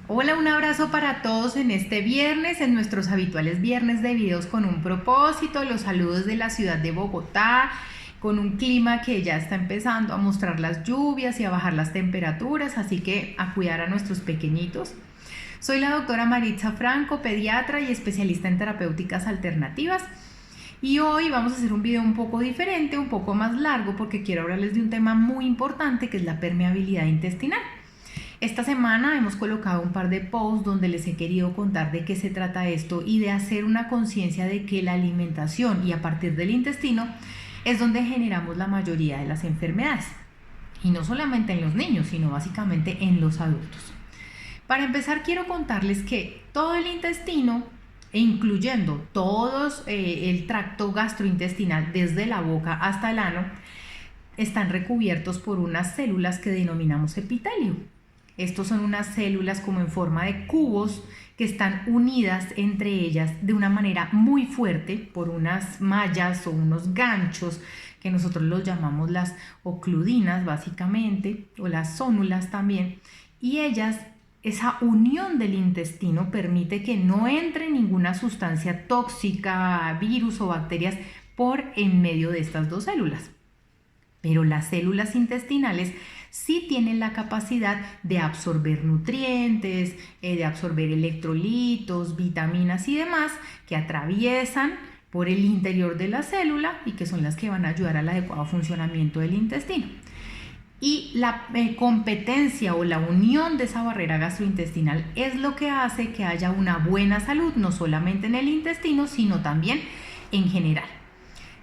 Hola, un abrazo para todos en este viernes, en nuestros habituales viernes de videos con un propósito. Los saludos de la ciudad de Bogotá, con un clima que ya está empezando a mostrar las lluvias y a bajar las temperaturas, así que a cuidar a nuestros pequeñitos. Soy la doctora Maritza Franco, pediatra y especialista en terapéuticas alternativas. Y hoy vamos a hacer un video un poco diferente, un poco más largo, porque quiero hablarles de un tema muy importante que es la permeabilidad intestinal. Esta semana hemos colocado un par de posts donde les he querido contar de qué se trata esto y de hacer una conciencia de que la alimentación y a partir del intestino es donde generamos la mayoría de las enfermedades. Y no solamente en los niños, sino básicamente en los adultos. Para empezar, quiero contarles que todo el intestino, incluyendo todo el tracto gastrointestinal desde la boca hasta el ano, están recubiertos por unas células que denominamos epitelio. Estos son unas células como en forma de cubos que están unidas entre ellas de una manera muy fuerte por unas mallas o unos ganchos que nosotros los llamamos las ocludinas básicamente, o las zónulas también, y esa unión del intestino permite que no entre ninguna sustancia tóxica, virus o bacterias por en medio de estas dos células. Pero las células intestinales sí tienen la capacidad de absorber nutrientes, de absorber electrolitos, vitaminas y demás que atraviesan por el interior de la célula y que son las que van a ayudar al adecuado funcionamiento del intestino. Y la competencia o la unión de esa barrera gastrointestinal es lo que hace que haya una buena salud, no solamente en el intestino, sino también en general.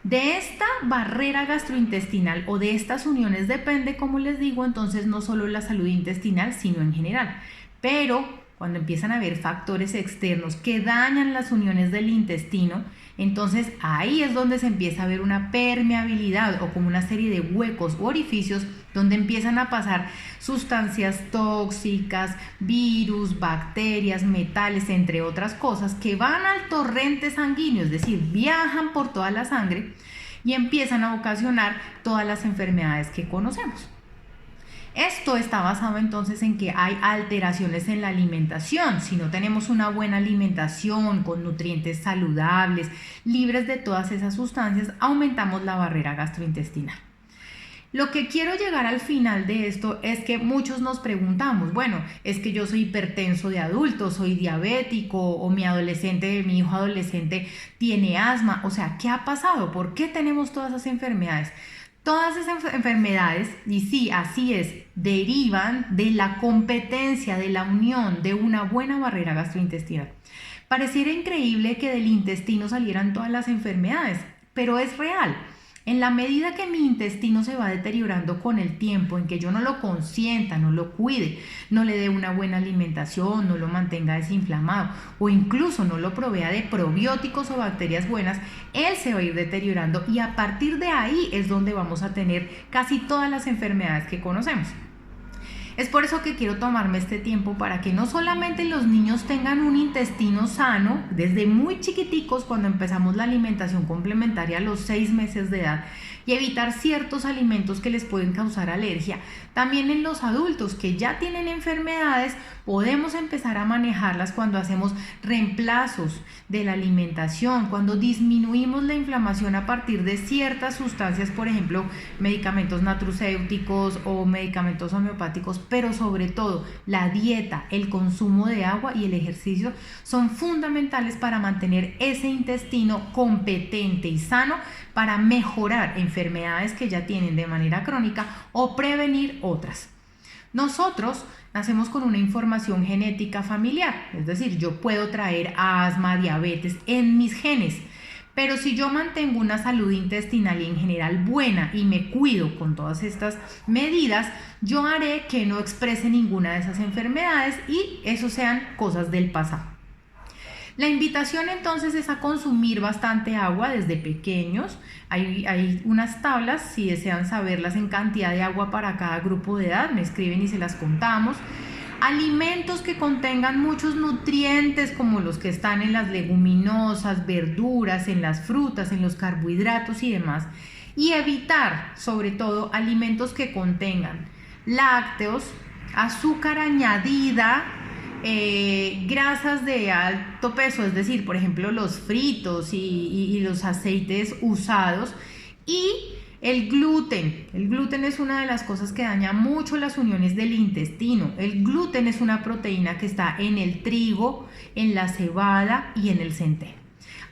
De esta barrera gastrointestinal o de estas uniones depende, como les digo, entonces no solo la salud intestinal, sino en general. Pero cuando empiezan a haber factores externos que dañan las uniones del intestino, entonces ahí es donde se empieza a ver una permeabilidad o como una serie de huecos u orificios donde empiezan a pasar sustancias tóxicas, virus, bacterias, metales, entre otras cosas que van al torrente sanguíneo, es decir, viajan por toda la sangre y empiezan a ocasionar todas las enfermedades que conocemos. Esto está basado entonces en que hay alteraciones en la alimentación. Si no tenemos una buena alimentación con nutrientes saludables, libres de todas esas sustancias, aumentamos la barrera gastrointestinal. Lo que quiero llegar al final de esto es que muchos nos preguntamos, bueno, es que yo soy hipertenso de adulto, soy diabético o mi hijo adolescente tiene asma, o sea, ¿qué ha pasado? ¿Por qué tenemos todas esas enfermedades? Todas esas enfermedades, y sí, así es, derivan de la competencia, de la unión de una buena barrera gastrointestinal. Pareciera increíble que del intestino salieran todas las enfermedades, pero es real. En la medida que mi intestino se va deteriorando con el tiempo, en que yo no lo consienta, no lo cuide, no le dé una buena alimentación, no lo mantenga desinflamado o incluso no lo provea de probióticos o bacterias buenas, él se va a ir deteriorando y a partir de ahí es donde vamos a tener casi todas las enfermedades que conocemos. Es por eso que quiero tomarme este tiempo para que no solamente los niños tengan un intestino sano desde muy chiquiticos cuando empezamos la alimentación complementaria a los 6 meses de edad y evitar ciertos alimentos que les pueden causar alergia. También en los adultos que ya tienen enfermedades podemos empezar a manejarlas cuando hacemos reemplazos de la alimentación, cuando disminuimos la inflamación a partir de ciertas sustancias, por ejemplo, medicamentos nutracéuticos o medicamentos homeopáticos, pero sobre todo la dieta, el consumo de agua y el ejercicio son fundamentales para mantener ese intestino competente y sano para mejorar enfermedades que ya tienen de manera crónica o prevenir otras. Nosotros nacemos con una información genética familiar, es decir, yo puedo traer asma, diabetes en mis genes, pero si yo mantengo una salud intestinal y en general buena y me cuido con todas estas medidas, yo haré que no exprese ninguna de esas enfermedades y eso sean cosas del pasado. La invitación entonces es a consumir bastante agua desde pequeños. Hay unas tablas, si desean saberlas en cantidad de agua para cada grupo de edad, me escriben y se las contamos. Alimentos que contengan muchos nutrientes como los que están en las leguminosas, verduras, en las frutas, en los carbohidratos y demás. Y evitar, sobre todo, alimentos que contengan lácteos, azúcar añadida, grasas de alto peso, es decir, por ejemplo, los fritos y los aceites usados, y el gluten. El gluten es una de las cosas que daña mucho las uniones del intestino. El gluten es una proteína que está en el trigo, en la cebada y en el centeno.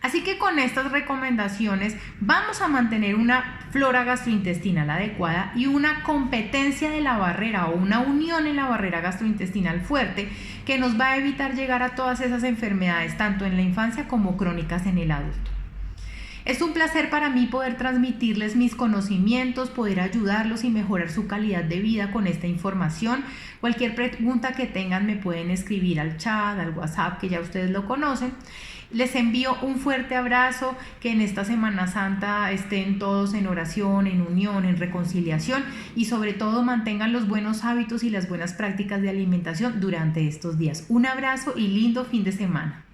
Así que con estas recomendaciones vamos a mantener una flora gastrointestinal adecuada y una competencia de la barrera o una unión en la barrera gastrointestinal fuerte que nos va a evitar llegar a todas esas enfermedades tanto en la infancia como crónicas en el adulto. Es un placer para mí poder transmitirles mis conocimientos, poder ayudarlos y mejorar su calidad de vida con esta información. Cualquier pregunta que tengan me pueden escribir al chat, al WhatsApp, que ya ustedes lo conocen. Les envío un fuerte abrazo, que en esta Semana Santa estén todos en oración, en unión, en reconciliación y sobre todo mantengan los buenos hábitos y las buenas prácticas de alimentación durante estos días. Un abrazo y lindo fin de semana.